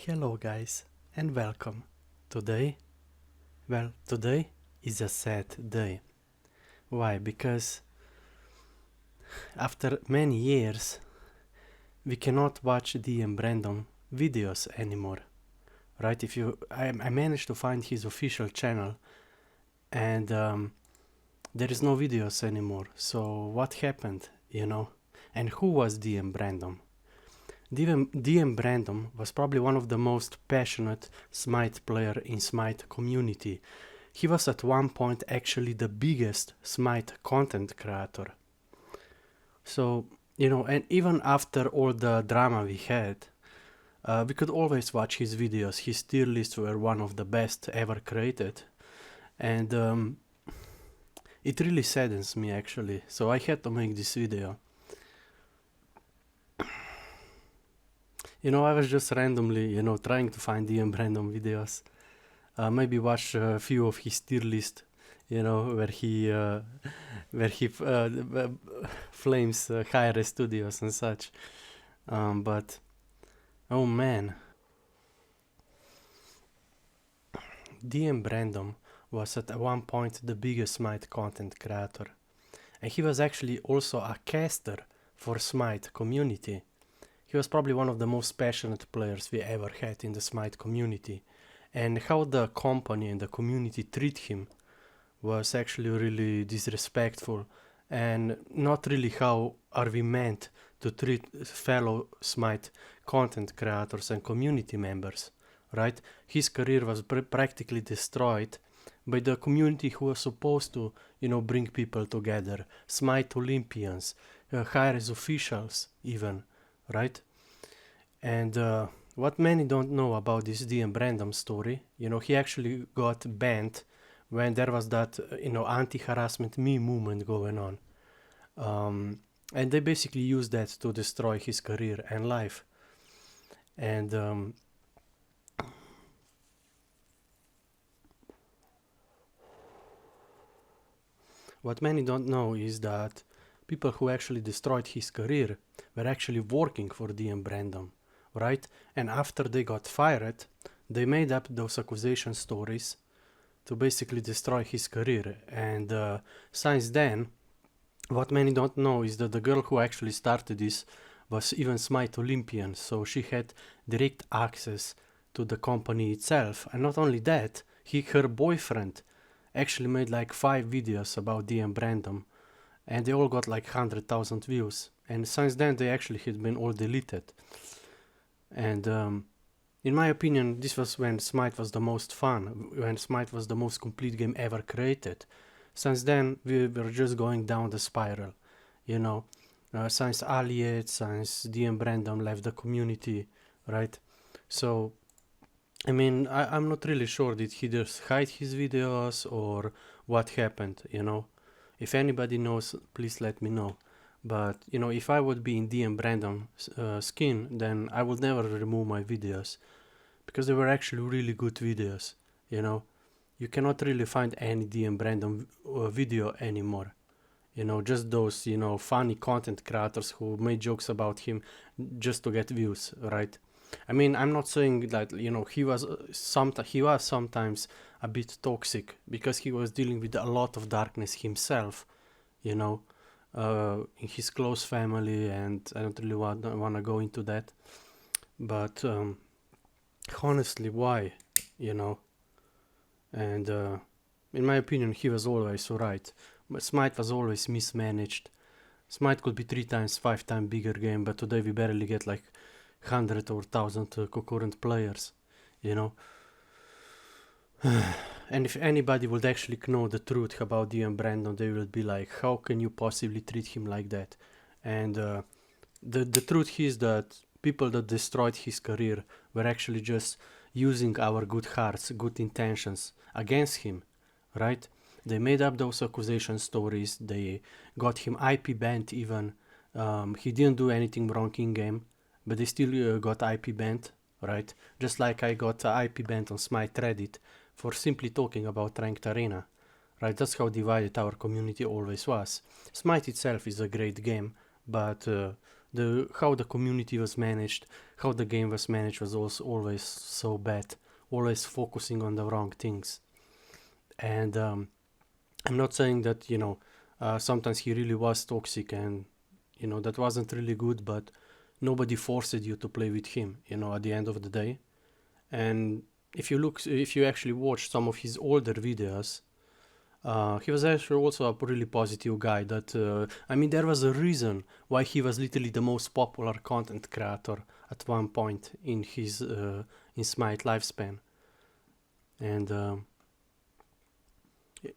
Hello guys and welcome. Today is a sad day. Why? Because after many years we cannot watch DM Brandom videos anymore. Right? I managed to find his official channel and there is no videos anymore. So what happened, And who was DM Brandom? DM Brandom was probably one of the most passionate SMITE player in SMITE community. He was at one point actually the biggest SMITE content creator. So, and even after all the drama we had, we could always watch his videos. His tier lists were one of the best ever created. And it really saddens me actually. So I had to make this video. I was just randomly, trying to find DM Brandom videos. Maybe watch a few of his tier list, where he flames higher studios and such. But oh man, DM Brandom was at one point the biggest SMITE content creator, and he was actually also a caster for SMITE community. He was probably one of the most passionate players we ever had in the SMITE community, and how the company and the community treat him was actually really disrespectful, and not really how are we meant to treat fellow SMITE content creators and community members, right? His career was practically destroyed by the community who was supposed to, bring people together, SMITE Olympians, high-res officials even, right? And what many don't know about this DM Brandom story, he actually got banned when there was that, anti-harassment meme movement going on. And they basically used that to destroy his career and life. And what many don't know is that people who actually destroyed his career were actually working for DM Brandom, right? And after they got fired, they made up those accusation stories to basically destroy his career. And since then, what many don't know is that the girl who actually started this was even SMITE Olympian, so she had direct access to the company itself. And not only that, her boyfriend actually made like 5 videos about DM Brandom, and they all got like 100,000 views. And since then they actually had been all deleted. And in my opinion, this was when SMITE was the most fun, when SMITE was the most complete game ever created. Since then we were just going down the spiral, since Allied, since DM Brandom left the community, right? So I mean, I'm not really sure, did he just hide his videos or what happened, If anybody knows, please let me know. But, if I would be in DM Brandom skin, then I would never remove my videos, because they were actually really good videos, You cannot really find any DM Brandom video anymore, just those, funny content creators who made jokes about him just to get views, right? I mean, I'm not saying that, he was sometimes a bit toxic, because he was dealing with a lot of darkness himself, in his close family, and I don't really want to go into that. But honestly, why, And in my opinion, he was always right. But SMITE was always mismanaged. SMITE could be 3 times, 5 times bigger game, but today we barely get like 100 or 1,000 concurrent players, And if anybody would actually know the truth about DM Brandom, they would be like, how can you possibly treat him like that? And the truth is that people that destroyed his career were actually just using our good hearts, good intentions against him, right? They made up those accusation stories, they got him IP banned even. He didn't do anything wrong in game, but they still got IP banned, right? Just like I got IP banned on SMITE Reddit for simply talking about Ranked Arena, right? That's how divided our community always was. SMITE itself is a great game, but how the community was managed, how the game was managed was also always so bad, always focusing on the wrong things. And I'm not saying that, you know, sometimes he really was toxic and, you know, that wasn't really good, but nobody forced you to play with him, you know, at the end of the day. And if you actually watch some of his older videos, he was actually also a really positive guy. That I mean, there was a reason why he was literally the most popular content creator at one point in his in SMITE lifespan. And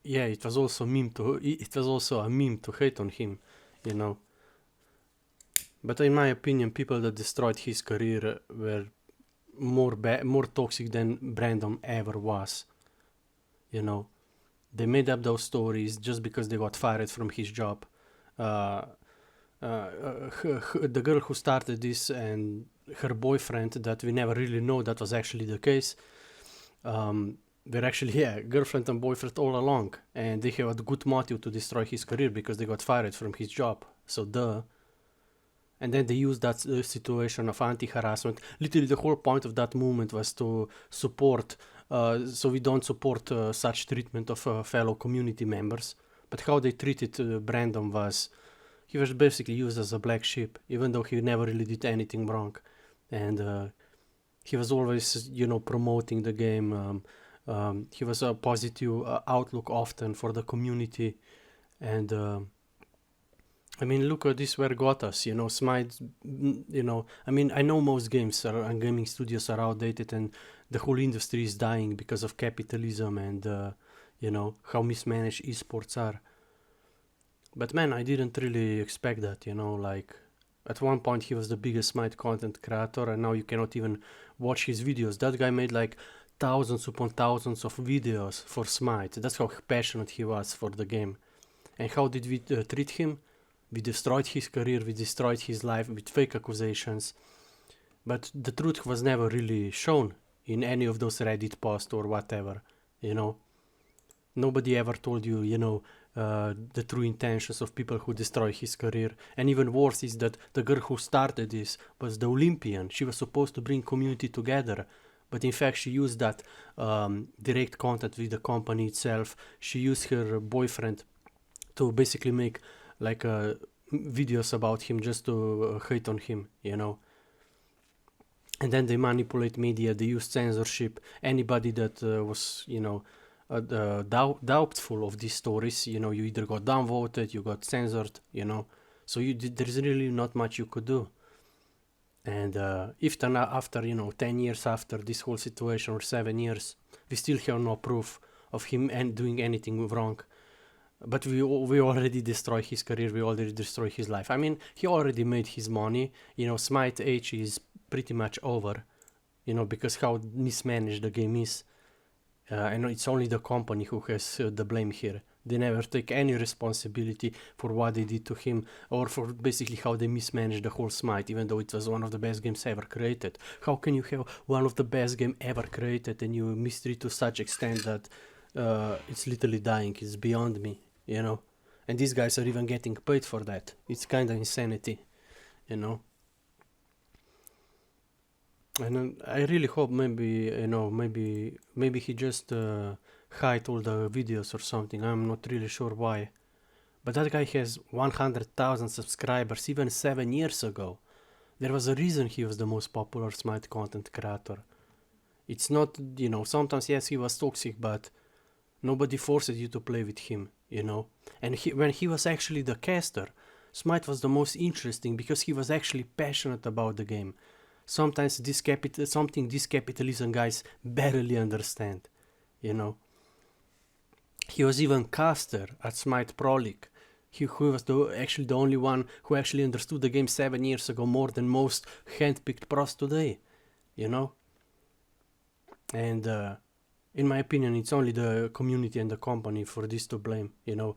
yeah, it was also a meme to hate on him, you know. But in my opinion, people that destroyed his career were more toxic than Brandon ever was, you know. They made up those stories just because they got fired from his job. The girl who started this and her boyfriend, that we never really know that was actually the case, were actually, girlfriend and boyfriend all along. And they had a good motive to destroy his career because they got fired from his job. So duh. And then they used that situation of anti-harassment. Literally the whole point of that movement was to support, so we don't support such treatment of fellow community members. But how they treated Brandon was, he was basically used as a black sheep, even though he never really did anything wrong. And he was always, you know, promoting the game. He was a positive outlook often for the community. And I mean, look at this where got us, you know, SMITE, you know, I mean, I know most games and gaming studios are outdated and the whole industry is dying because of capitalism and, you know, how mismanaged esports are. But man, I didn't really expect that, you know, like, at one point he was the biggest SMITE content creator and now you cannot even watch his videos. That guy made like thousands upon thousands of videos for SMITE. That's how passionate he was for the game. And how did we treat him? We destroyed his career, we destroyed his life with fake accusations. But the truth was never really shown in any of those Reddit posts or whatever, you know. Nobody ever told you, you know, the true intentions of people who destroy his career. And even worse is that the girl who started this was the Olympian. She was supposed to bring community together. But in fact, she used that direct contact with the company itself. She used her boyfriend to basically make like videos about him just to hate on him, you know. And then they manipulate media, they use censorship. Anybody that was, you know, doubtful of these stories, you know, you either got downvoted, you got censored, you know. So there's really not much you could do. And if after, you know, 10 years after this whole situation, or 7 years, we still have no proof of him doing anything wrong. But we already destroyed his career, we already destroyed his life. I mean, he already made his money, you know. SMITE age is pretty much over, you know, because how mismanaged the game is. And it's only the company who has the blame here. They never take any responsibility for what they did to him, or for basically how they mismanaged the whole SMITE, even though it was one of the best games ever created. How can you have one of the best game ever created and you mistreat to such extent that it's literally dying? It's beyond me, you know. And these guys are even getting paid for that. It's kind of insanity, you know. And I really hope maybe, you know, maybe he just hide all the videos or something. I'm not really sure why. But that guy has 100,000 subscribers even 7 years ago. There was a reason he was the most popular SMITE content creator. It's not, you know, sometimes yes, he was toxic, but nobody forced you to play with him, you know. And when he was actually the caster, SMITE was the most interesting because he was actually passionate about the game. Sometimes something these capitalism guys barely understand, you know. He was even caster at SMITE Pro League. He was actually the only one who actually understood the game 7 years ago more than most handpicked pros today, you know. And in my opinion, it's only the community and the company for this to blame, you know.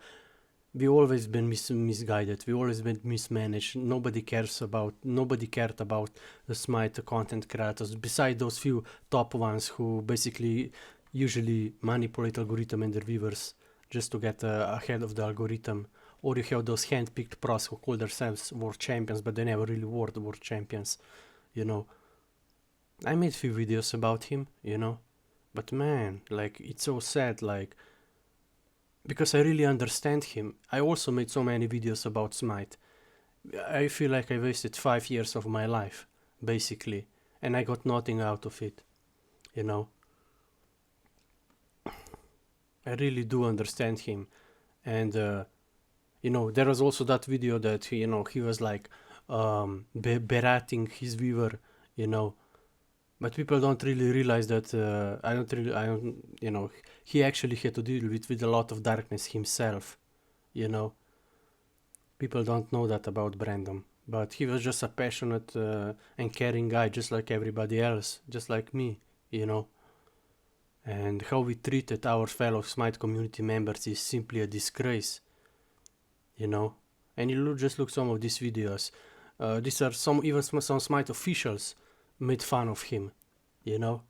We always been misguided, we always been mismanaged. Nobody cared about the SMITE content creators, besides those few top ones who basically usually manipulate algorithm and their viewers just to get ahead of the algorithm, or you have those hand-picked pros who call themselves world champions, but they never really were the world champions, you know. I made few videos about him, you know, but man, like, it's so sad, like, because I really understand him. I also made so many videos about SMITE. I feel like I wasted 5 years of my life, basically, and I got nothing out of it, you know. I really do understand him, and you know, there was also that video that he, you know, he was like berating his viewer, you know, but people don't really realize that you know, he actually had to deal with a lot of darkness himself, you know. People don't know that about Brandon, but he was just a passionate and caring guy, just like everybody else, just like me, you know. And how we treated our fellow SMITE community members is simply a disgrace, you know. And you just look some of these videos. These are even some SMITE officials made fun of him, you know.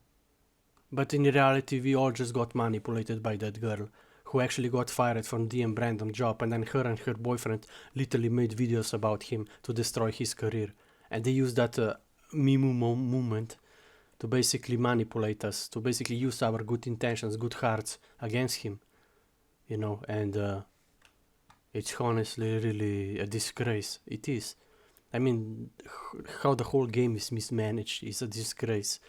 But in reality, we all just got manipulated by that girl who actually got fired from DM Brandon job, and then her and her boyfriend literally made videos about him to destroy his career. And they used that meme moment to basically manipulate us, to basically use our good intentions, good hearts against him, you know. And it's honestly really a disgrace. It is. I mean, how the whole game is mismanaged is a disgrace,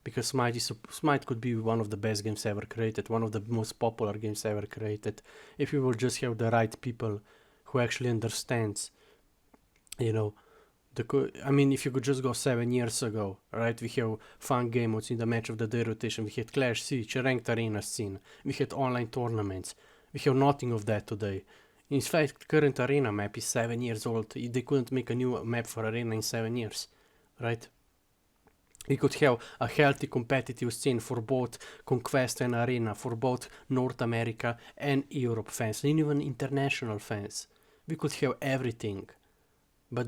because SMITE could be one of the best games ever created, one of the most popular games ever created, if we will just have the right people who actually understands, you know. I mean, if you could just go 7 years ago, right? We have fun game modes in the match of the day rotation. We had Clash Siege, ranked arena scene. We had online tournaments. We have nothing of that today. In fact, current arena map is 7 years old. They couldn't make a new map for arena in 7 years, right? We could have a healthy competitive scene for both Conquest and Arena, for both North America and Europe fans, and even international fans. We could have everything. But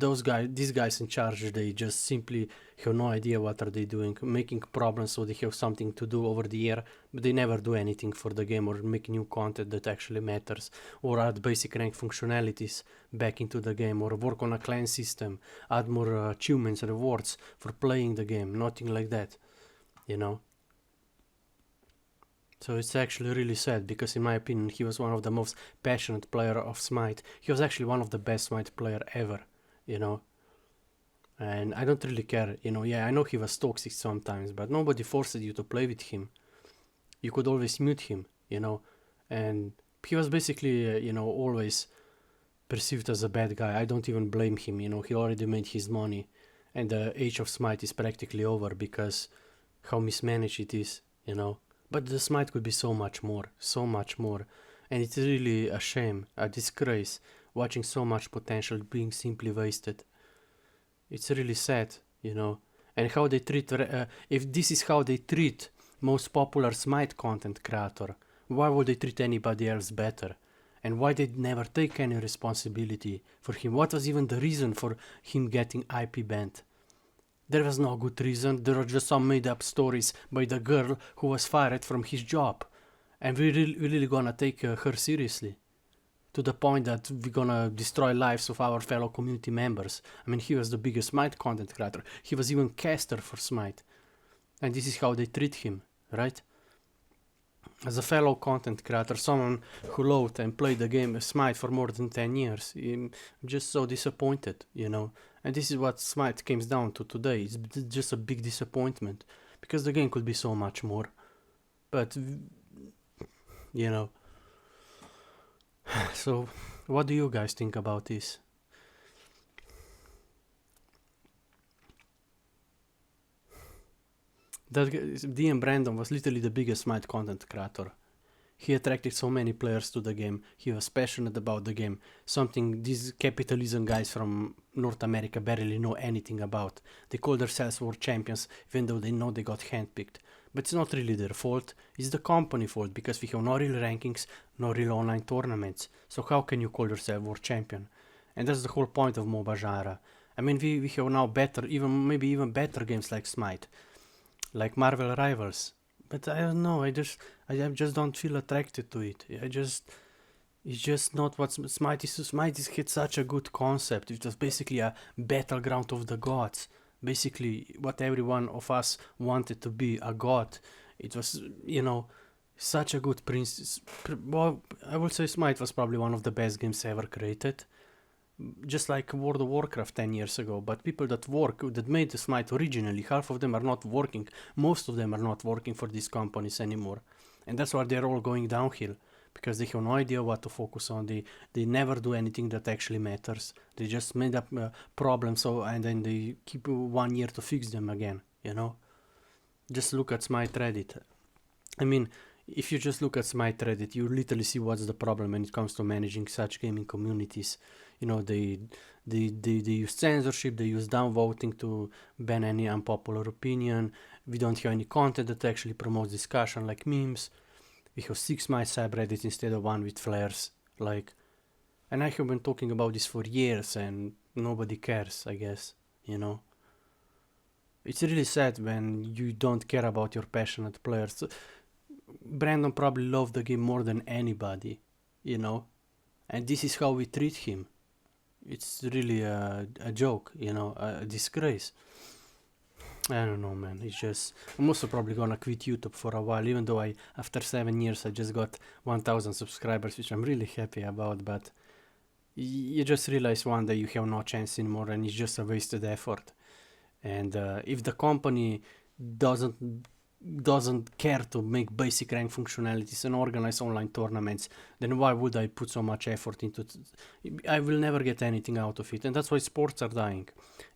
these guys in charge, they just simply have no idea what are they doing, making problems so they have something to do over the year, but they never do anything for the game or make new content that actually matters, or add basic rank functionalities back into the game, or work on a clan system, add more achievements and rewards for playing the game, nothing like that, you know. So it's actually really sad, because in my opinion he was one of the most passionate player of SMITE. He was actually one of the best SMITE player ever, you know. And I don't really care, you know. Yeah, I know he was toxic sometimes, but nobody forced you to play with him. You could always mute him, you know. And he was basically, you know, always perceived as a bad guy. I don't even blame him, you know. He already made his money, and the age of SMITE is practically over because how mismanaged it is, you know. But the SMITE could be so much more, and it's really a shame, a disgrace, watching so much potential being simply wasted. It's really sad, you know. And how they treat, if this is how they treat most popular SMITE content creator, why would they treat anybody else better? And why they never take any responsibility for him? What was even the reason for him getting IP banned? There was no good reason. There were just some made up stories by the girl who was fired from his job. And we really gonna take her seriously, to the point that we're gonna destroy lives of our fellow community members. I mean, he was the biggest SMITE content creator. He was even caster for SMITE. And this is how they treat him, right? As a fellow content creator, someone who loved and played the game SMITE for more than 10 years, I'm just so disappointed, you know. And this is what SMITE comes down to today. It's just a big disappointment, because the game could be so much more. But, you know. So, what do you guys think about this? That DM Brandon was literally the biggest SMITE content creator. He attracted so many players to the game. He was passionate about the game, something these capitalism guys from North America barely know anything about. They call themselves world champions, even though they know they got handpicked. But it's not really their fault, it's the company fault, because we have no real rankings, no real online tournaments. So how can you call yourself world champion? And that's the whole point of MOBA genre. I mean, we have now better, maybe even better games like SMITE, like Marvel Rivals. But I don't know, I just don't feel attracted to it. It's just not what SMITE is. SMITE had such a good concept. It was basically a battleground of the gods. Basically, what every one of us wanted to be, a god. It was, you know, such a good princess. Well, I would say SMITE was probably one of the best games ever created. Just like World of Warcraft 10 years ago. But people that made the SMITE originally, half of them are not working. Most of them are not working for these companies anymore. And that's why they're all going downhill. Because they have no idea what to focus on. They never do anything that actually matters. They just made up problems, and then they keep 1 year to fix them again, you know? Just look at SMITE Reddit. I mean, if you just look at SMITE Reddit, you literally see what's the problem when it comes to managing such gaming communities. You know, they use censorship, they use downvoting to ban any unpopular opinion. We don't have any content that actually promotes discussion, like memes. We have 6 SMITE subreddits instead of 1 with flares, like, and I have been talking about this for years and nobody cares, I guess, you know. It's really sad when you don't care about your passionate players. Brandon probably loved the game more than anybody, you know, and this is how we treat him. It's really a joke, you know, a disgrace. I don't know, man. It's just, I'm also probably gonna quit YouTube for a while, even though after 7 years I just got 1000 subscribers, which I'm really happy about, but you just realize one day you have no chance anymore and it's just a wasted effort. And if the company doesn't care to make basic rank functionalities and organize online tournaments, then why would I put so much effort into it? I will never get anything out of it, and that's why sports are dying.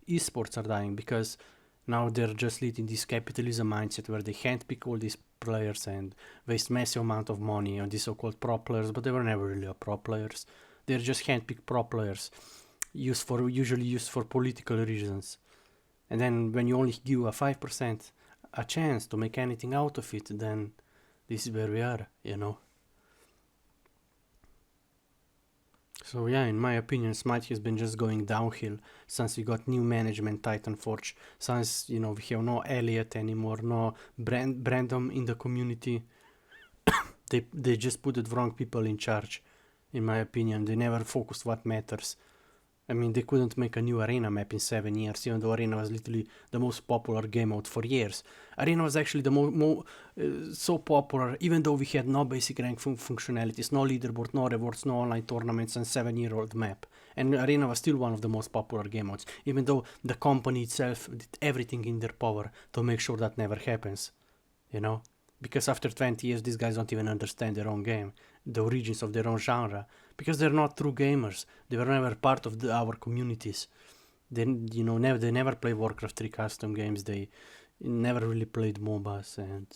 Esports are dying because now they're just leading this capitalism mindset where they handpick all these players and waste massive amount of money on these so-called pro players, but they were never really pro players. They're just handpicked pro players, usually used for political reasons. And then when you only give a 5% a chance to make anything out of it, then this is where we are, you know. So yeah, in my opinion, SMITE has been just going downhill since we got new management, Titan Forge, since, you know, we have no Elliot anymore, no Brandon in the community. They just put the wrong people in charge, in my opinion. They never focused what matters. I mean, they couldn't make a new Arena map in 7 years, even though Arena was literally the most popular game mode for years. Arena was actually the so popular, even though we had no basic rank functionalities, no leaderboard, no rewards, no online tournaments, and 7-year-old map. And Arena was still one of the most popular game modes, even though the company itself did everything in their power to make sure that never happens, you know? Because after 20 years, these guys don't even understand their own game, the origins of their own genre, because they're not true gamers. They were never part of our communities. They never played Warcraft 3 custom games. They never really played MOBAs, and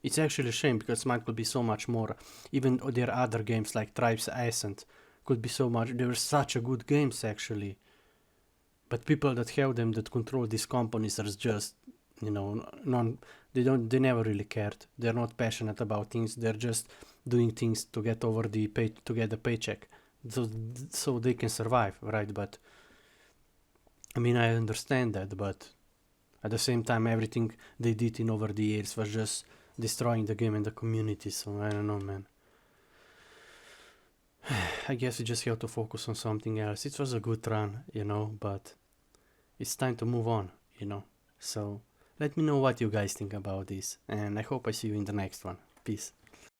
it's actually a shame because SMITE could be so much more. Even their other games like Tribes Ascent could be so much. They were such a good games actually. But people that have them, that control these companies, are just, you know, they never really cared. They're not passionate about things. They're just doing things to get to get the paycheck, so they can survive, right? But I mean, I understand that, but at the same time, everything they did in over the years was just destroying the game and the community. So I don't know, man. I guess we just have to focus on something else. It was a good run, you know, but it's time to move on, you know. So let me know what you guys think about this, and I hope I see you in the next one. Peace.